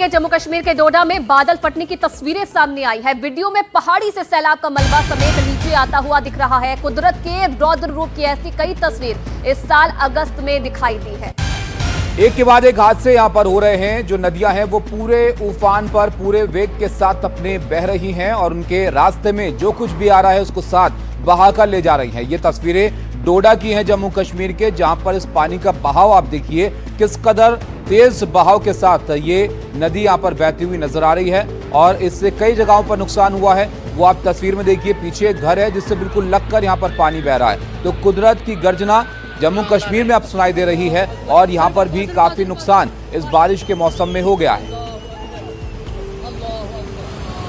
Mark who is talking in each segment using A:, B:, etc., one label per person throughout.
A: जम्मू कश्मीर के डोडा में बादल फटने की तस्वीरें सामने आई है। वीडियो में पहाड़ी से सैलाब का मलबा समेत नीचे आता हुआ दिख रहा है। कुदरत के रौद्र रूप की ऐसी कई तस्वीर इस साल अगस्त में दिखाई दी है।
B: एक के बाद एक हादसे यहां पर हो रहे हैं। जो नदियां हैं वो पूरे उफान पर पूरे वेग के साथ अपने बह रही हैं और उनके रास्ते में जो कुछ भी आ रहा है उसको साथ बहाकर ले जा रही हैं। ये तस्वीरें डोडा की हैं जम्मू कश्मीर के, जहां पर इस पानी का बहाव आप देखिए किस कदर तेज बहाव के साथ ये नदी यहां पर बहती हुई नजर आ रही है और इससे कई जगहों पर नुकसान हुआ है। वो आप तस्वीर में देखिए, पीछे एक घर है जिससे बिल्कुल लगकर यहां पर पानी बह रहा है। तो कुदरत की गर्जना जम्मू कश्मीर में अब सुनाई दे रही है और यहां पर भी काफी नुकसान इस बारिश के मौसम में हो गया है।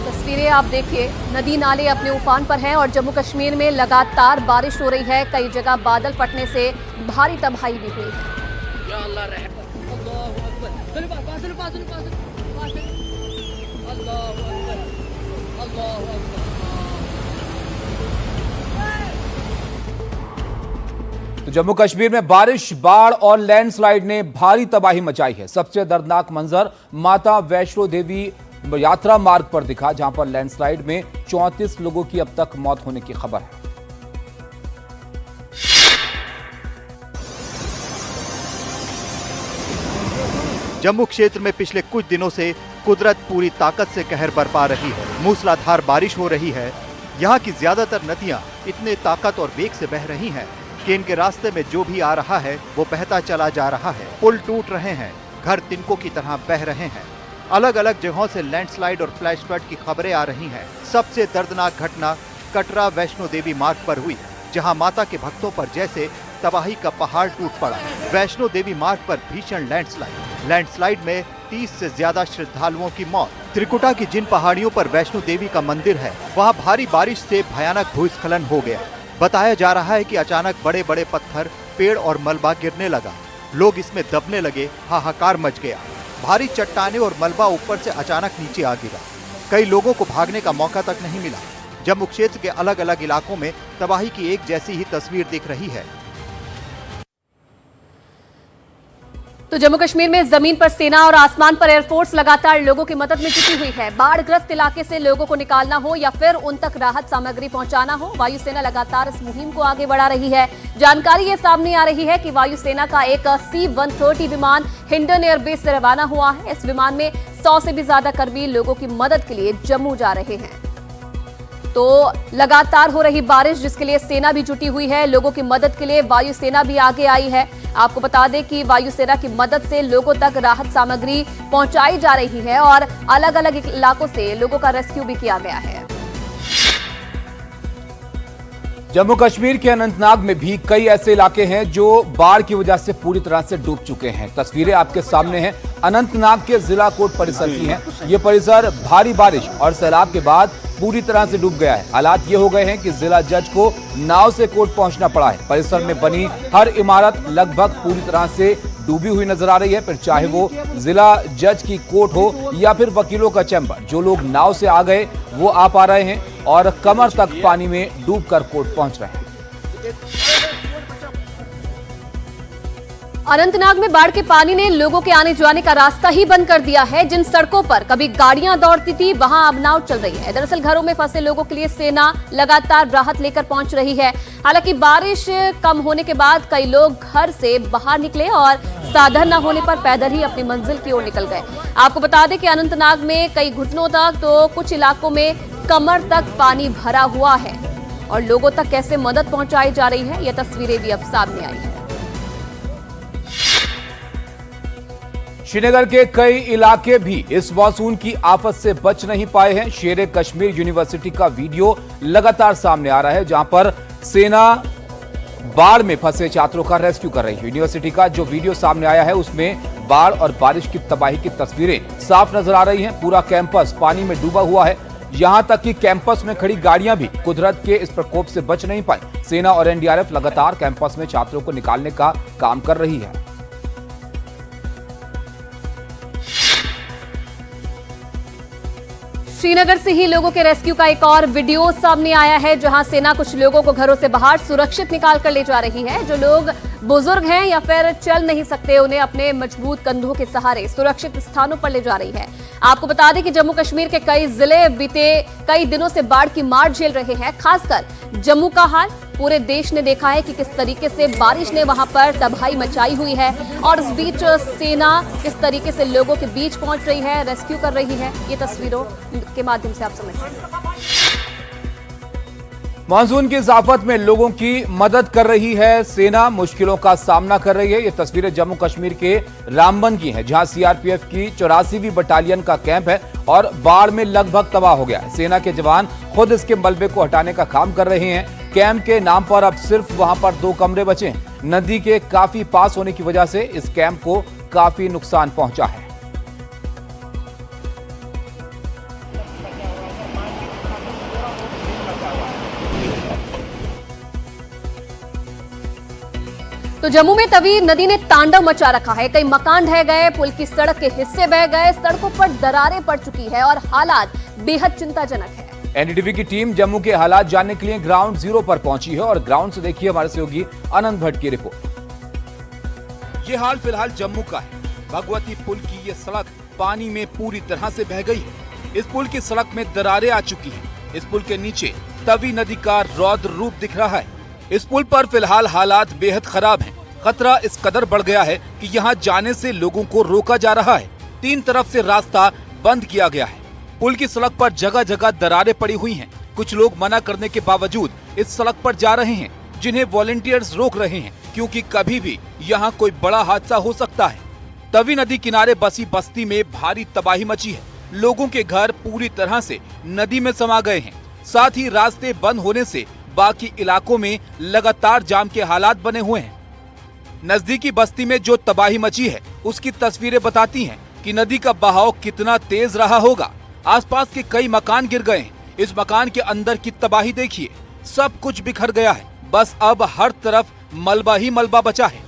A: तस्वीरें आप देखिए, नदी नाले अपने उफान पर हैं और जम्मू कश्मीर में लगातार बारिश हो रही है। कई जगह बादल फटने से भारी तबाही भी हुई है।
B: तो जम्मू कश्मीर में बारिश, बाढ़ और लैंडस्लाइड ने भारी तबाही मचाई है। सबसे दर्दनाक मंजर माता वैष्णो देवी यात्रा मार्ग पर दिखा, जहां पर लैंडस्लाइड में 34 लोगों की अब तक मौत होने की खबर है।
C: जम्मू क्षेत्र में पिछले कुछ दिनों से कुदरत पूरी ताकत से कहर बरपा रही है। मूसलाधार बारिश हो रही है। यहाँ की ज्यादातर नदियाँ इतने ताकत और वेग से बह रही हैं कि इनके रास्ते में जो भी आ रहा है वो बहता चला जा रहा है। पुल टूट रहे हैं, घर तिनकों की तरह बह रहे हैं। अलग अलग जगहों से लैंडस्लाइड और फ्लैश फ्लड की खबरें आ रही हैं। सबसे दर्दनाक घटना कटरा वैष्णो देवी मार्ग पर हुई, जहां माता के भक्तों पर जैसे तबाही का पहाड़ टूट पड़ा। वैष्णो देवी मार्ग पर भीषण लैंडस्लाइड में 30 से ज्यादा श्रद्धालुओं की मौत। त्रिकुटा की जिन पहाड़ियों पर वैष्णो देवी का मंदिर है, वहां भारी बारिश से भयानक भूस्खलन हो गया। बताया जा रहा है कि अचानक बड़े बड़े पत्थर, पेड़ और मलबा गिरने लगा। लोग इसमें दबने लगे, हाहाकार मच गया। भारी चट्टानें और मलबा ऊपर से अचानक नीचे आ गिरा। कई लोगों को भागने का मौका तक नहीं मिला। जम्मू क्षेत्र के अलग अलग इलाकों में तबाही की एक जैसी ही तस्वीर दिख रही है।
A: तो जम्मू कश्मीर में जमीन पर सेना और आसमान पर एयरफोर्स लगातार लोगों की मदद में जुटी हुई है। बाढ़ग्रस्त इलाके से लोगों को निकालना हो या फिर उन तक राहत सामग्री पहुंचाना हो, वायुसेना लगातार इस मुहिम को आगे बढ़ा रही है। जानकारी ये सामने आ रही है कि वायुसेना का एक C-130 विमान हिंडन एयरबेस से रवाना हुआ है। इस विमान में 100 से भी ज्यादा कर्मी लोगों की मदद के लिए जम्मू जा रहे हैं। तो लगातार हो रही बारिश, जिसके लिए सेना भी जुटी हुई है, लोगों की मदद के लिए वायुसेना भी आगे आई है। आपको बता दें कि वायुसेना की मदद से लोगों तक राहत सामग्री पहुंचाई जा रही है और अलग अलग इलाकों से लोगों का रेस्क्यू भी किया गया है।
B: जम्मू कश्मीर के अनंतनाग में भी कई ऐसे इलाके हैं जो बाढ़ की वजह से पूरी तरह से डूब चुके हैं। तस्वीरें आपके सामने हैं, अनंतनाग के जिला कोट परिसर की हैं। ये परिसर भारी बारिश और सैलाब के बाद पूरी तरह से डूब गया है। हालात ये हो गए हैं कि जिला जज को नाव से कोर्ट पहुंचना पड़ा है। परिसर में बनी हर इमारत लगभग पूरी तरह से डूबी हुई नजर आ रही है, फिर चाहे वो जिला जज की कोर्ट हो या फिर वकीलों का चैम्बर। जो लोग नाव से आ गए वो आ पा रहे हैं और कमर तक पानी में डूबकर कोर्ट पहुंच रहे हैं।
A: अनंतनाग में बाढ़ के पानी ने लोगों के आने जाने का रास्ता ही बंद कर दिया है। जिन सड़कों पर कभी गाड़ियां दौड़ती थी, वहां अब नाव चल रही है। दरअसल घरों में फंसे लोगों के लिए सेना लगातार राहत लेकर पहुंच रही है। हालांकि बारिश कम होने के बाद कई लोग घर से बाहर निकले और साधन न होने पर पैदल ही अपनी मंजिल की ओर निकल गए। आपको बता दें कि अनंतनाग में कई घुटनों तक, तो कुछ इलाकों में कमर तक पानी भरा हुआ है और लोगों तक कैसे मदद पहुंचाई जा रही है, ये तस्वीरें भी अब सामने आई है।
B: श्रीनगर के कई इलाके भी इस मानसून की आफत से बच नहीं पाए हैं। शेर कश्मीर यूनिवर्सिटी का वीडियो लगातार सामने आ रहा है, जहां पर सेना बाढ़ में फंसे छात्रों का रेस्क्यू कर रही है। यूनिवर्सिटी का जो वीडियो सामने आया है उसमें बाढ़ और बारिश की तबाही की तस्वीरें साफ नजर आ रही हैं। पूरा कैंपस पानी में डूबा हुआ है, यहां तक कि कैंपस में खड़ी गाड़ियां भी कुदरत के इस प्रकोप से बच नहीं पाई। सेना और एनडीआरएफ लगातार कैंपस में छात्रों को निकालने का काम कर रही है।
A: श्रीनगर से ही लोगों के रेस्क्यू का एक और वीडियो सामने आया है, जहां सेना कुछ लोगों को घरों से बाहर सुरक्षित निकाल कर ले जा रही है। जो लोग बुजुर्ग हैं या फिर चल नहीं सकते, उन्हें अपने मजबूत कंधों के सहारे सुरक्षित स्थानों पर ले जा रही है। आपको बता दें कि जम्मू कश्मीर के कई जिले बीते कई दिनों से बाढ़ की मार झेल रहे हैं। खासकर जम्मू का हाल पूरे देश ने देखा है कि किस तरीके से बारिश ने वहां पर तबाही मचाई हुई है और इस बीच सेना किस तरीके से लोगों के बीच पहुंच रही है, रेस्क्यू कर रही है। ये तस्वीरों के माध्यम से आप समझ रहे हैं।
B: मानसून की इजाफत में लोगों की मदद कर रही है सेना, मुश्किलों का सामना कर रही है। ये तस्वीरें जम्मू कश्मीर के रामबन की हैं, जहां सीआरपीएफ की 84वीं बटालियन का कैंप है और बाढ़ में लगभग तबाह हो गया है। सेना के जवान खुद इसके मलबे को हटाने का काम कर रहे हैं। कैंप के नाम पर अब सिर्फ वहां पर 2 कमरे बचे हैं। नदी के काफी पास होने की वजह से इस कैंप को काफी नुकसान पहुंचा है।
A: तो जम्मू में तवी नदी ने तांडव मचा रखा है। कई मकान ढह गए, पुल की सड़क के हिस्से बह गए, सड़कों पर दरारें पड़ चुकी है और हालात बेहद चिंताजनक है।
B: एनडीटीवी की टीम जम्मू के हालात जानने के लिए ग्राउंड जीरो पर पहुंची है और ग्राउंड से देखिए हमारे सहयोगी आनंद भट्ट की रिपोर्ट। ये हाल फिलहाल जम्मू का है। भगवती पुल की ये सड़क पानी में पूरी तरह से बह गई है। इस पुल की सड़क में दरारें आ चुकी हैं। इस पुल के नीचे तवी नदी का रौद्र रूप दिख रहा है। इस पुल पर फिलहाल हालात बेहद खराब हैं। खतरा इस कदर बढ़ गया है कि यहाँ जाने से लोगों को रोका जा रहा है। 3 तरफ से रास्ता बंद किया गया है। पुल की सड़क पर जगह जगह दरारें पड़ी हुई हैं। कुछ लोग मना करने के बावजूद इस सड़क पर जा रहे हैं, जिन्हें वॉलंटियर्स रोक रहे हैं, क्योंकि कभी भी यहाँ कोई बड़ा हादसा हो सकता है। तवी नदी किनारे बसी बस्ती में भारी तबाही मची है। लोगों के घर पूरी तरह से नदी में समा गए हैं। साथ ही रास्ते बंद होने से बाकी इलाकों में लगातार जाम के हालात बने हुए हैं। नजदीकी बस्ती में जो तबाही मची है उसकी तस्वीरें बताती हैं कि नदी का बहाव कितना तेज रहा होगा। आसपास के कई मकान गिर गए हैं। इस मकान के अंदर की तबाही देखिए, सब कुछ बिखर गया है। बस अब हर तरफ मलबा ही मलबा बचा है।